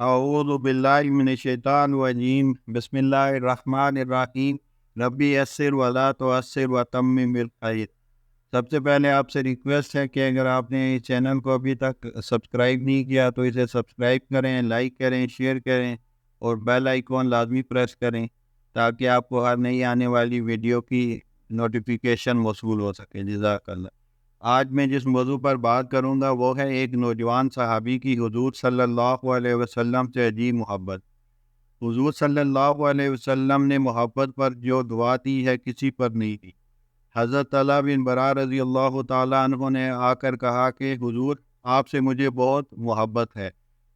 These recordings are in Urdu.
اعوذ باللہ من الشیطان الرجیم بسم اللہ الرحمن الرحیم ربی یسر ولا تعسر وتمم بالخیر۔ سب سے پہلے آپ سے ریکویسٹ ہے کہ اگر آپ نے اس چینل کو ابھی تک سبسکرائب نہیں کیا تو اسے سبسکرائب کریں، لائک کریں، شیئر کریں اور بیل آئیکن لازمی پریس کریں تاکہ آپ کو ہر نئی آنے والی ویڈیو کی نوٹیفیکیشن موصول ہو سکے۔ جزاک اللہ۔ آج میں جس موضوع پر بات کروں گا وہ ہے ایک نوجوان صحابی کی حضور صلی اللہ علیہ وسلم سے عجیب محبت۔ حضور صلی اللہ علیہ وسلم نے محبت پر جو دعا دی ہے کسی پر نہیں دی۔ حضرت طلحہ بن برا رضی اللہ تعالیٰ عنہ نے آ کر کہا کہ حضور آپ سے مجھے بہت محبت ہے،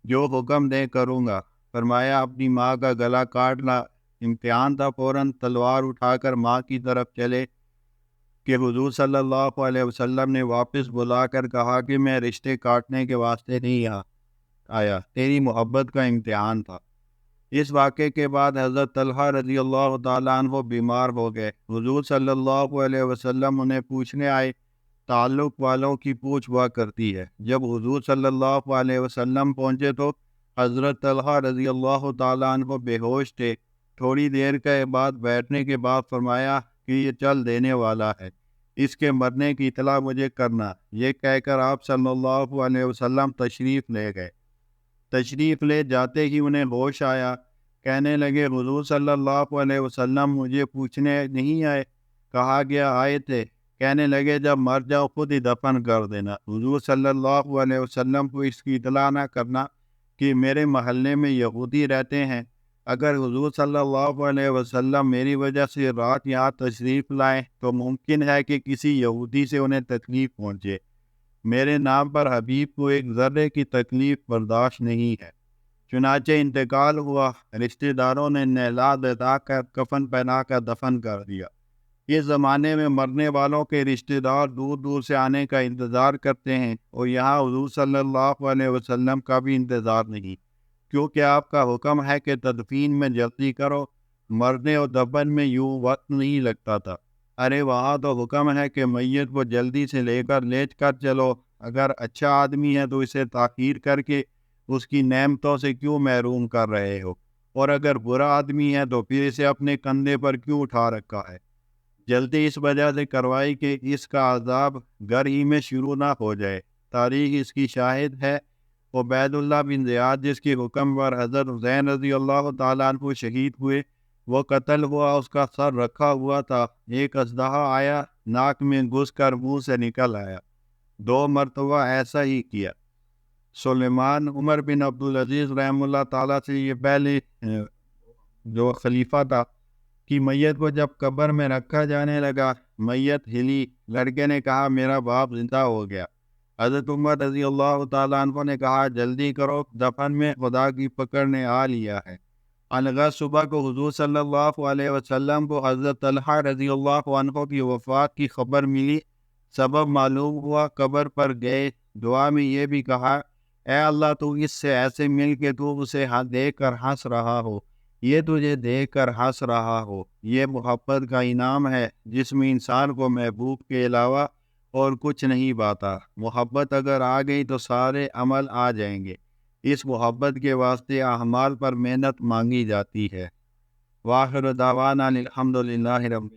جو حکم دیں کروں گا۔ فرمایا اپنی ماں کا گلا کاٹنا امتحان تھا، فوراً تلوار اٹھا کر ماں کی طرف چلے کہ حضور صلی اللہ علیہ وسلم نے واپس بلا کر کہا کہ میں رشتے کاٹنے کے واسطے نہیں آیا، تیری محبت کا امتحان تھا۔ اس واقعے کے بعد حضرت طلحہ رضی اللہ تعالیٰ عنہ بیمار ہو گئے۔ حضور صلی اللہ علیہ وسلم انہیں پوچھنے آئے۔ تعلق والوں کی پوچھ ہوا کرتی ہے۔ جب حضور صلی اللہ علیہ وسلم پہنچے تو حضرت طلحہ رضی اللہ تعالیٰ عنہ بے ہوش تھے۔ تھوڑی دیر کے بعد بیٹھنے کے بعد فرمایا کہ یہ چل دینے والا ہے، اس کے مرنے کی اطلاع مجھے کرنا۔ یہ کہہ کر آپ صلی اللہ علیہ وسلم تشریف لے گئے۔ تشریف لے جاتے ہی انہیں ہوش آیا، کہنے لگے حضور صلی اللہ علیہ وسلم مجھے پوچھنے نہیں آئے؟ کہا گیا آئے تھے۔ کہنے لگے جب مر جاؤ خود ہی دفن کر دینا، حضور صلی اللہ علیہ وسلم کو اس کی اطلاع نہ کرنا کہ میرے محلے میں یہودی رہتے ہیں۔ اگر حضور صلی اللہ علیہ وسلم میری وجہ سے رات یہاں تشریف لائیں تو ممکن ہے کہ کسی یہودی سے انہیں تکلیف پہنچے۔ میرے نام پر حبیب کو ایک ذرے کی تکلیف برداشت نہیں ہے۔ چنانچہ انتقال ہوا، رشتہ داروں نے نہلا دھلا کر کفن پہنا کر دفن کر دیا۔ اس زمانے میں مرنے والوں کے رشتہ دار دور دور سے آنے کا انتظار کرتے ہیں، اور یہاں حضور صلی اللہ علیہ وسلم کا بھی انتظار نہیں، کیونکہ آپ کا حکم ہے کہ تدفین میں جلدی کرو۔ مرنے اور دفن میں یوں وقت نہیں لگتا تھا۔ ارے وہاں تو حکم ہے کہ میت کو جلدی سے لے کر چلو۔ اگر اچھا آدمی ہے تو اسے تاخیر کر کے اس کی نعمتوں سے کیوں محروم کر رہے ہو، اور اگر برا آدمی ہے تو پھر اسے اپنے کندھے پر کیوں اٹھا رکھا ہے؟ جلدی اس وجہ سے کروائی کہ اس کا عذاب گھر ہی میں شروع نہ ہو جائے۔ تاریخ اس کی شاہد ہے۔ عبید اللہ بن زیاد جس کے حکم پر حضرت حسین رضی اللہ تعالیٰ عنہ شہید ہوئے، وہ قتل ہوا، اس کا سر رکھا ہوا تھا۔ ایک اژدہا آیا، ناک میں گھس کر منہ سے نکل آیا۔ 2 مرتبہ ایسا ہی کیا۔ سلیمان عمر بن عبدالعزیز رحمہ اللہ تعالیٰ سے یہ پہلے جو خلیفہ تھا کہ میت کو جب قبر میں رکھا جانے لگا، میت ہلی۔ لڑکے نے کہا میرا باپ زندہ ہو گیا۔ حضرت عمر رضی اللہ تعالیٰ عنہ نے کہا جلدی کرو، دفن میں خدا کی پکڑ نے آ لیا ہے۔ الغا صبح کو حضور صلی اللہ علیہ وسلم کو حضرت طلحہ رضی اللہ عنہ کی وفات کی خبر ملی۔ سبب معلوم ہوا، قبر پر گئے، دعا میں یہ بھی کہا اے اللہ تو اس سے ایسے مل کے تو اسے دیکھ کر ہنس رہا ہو، یہ تجھے دیکھ کر ہنس رہا ہو۔ یہ محبت کا انعام ہے جس میں انسان کو محبوب کے علاوہ اور کچھ نہیں باتا۔ محبت اگر آ گئی تو سارے عمل آ جائیں گے۔ اس محبت کے واسطے اعمال پر محنت مانگی جاتی ہے۔ وآخر دعوانا الحمد للہ رب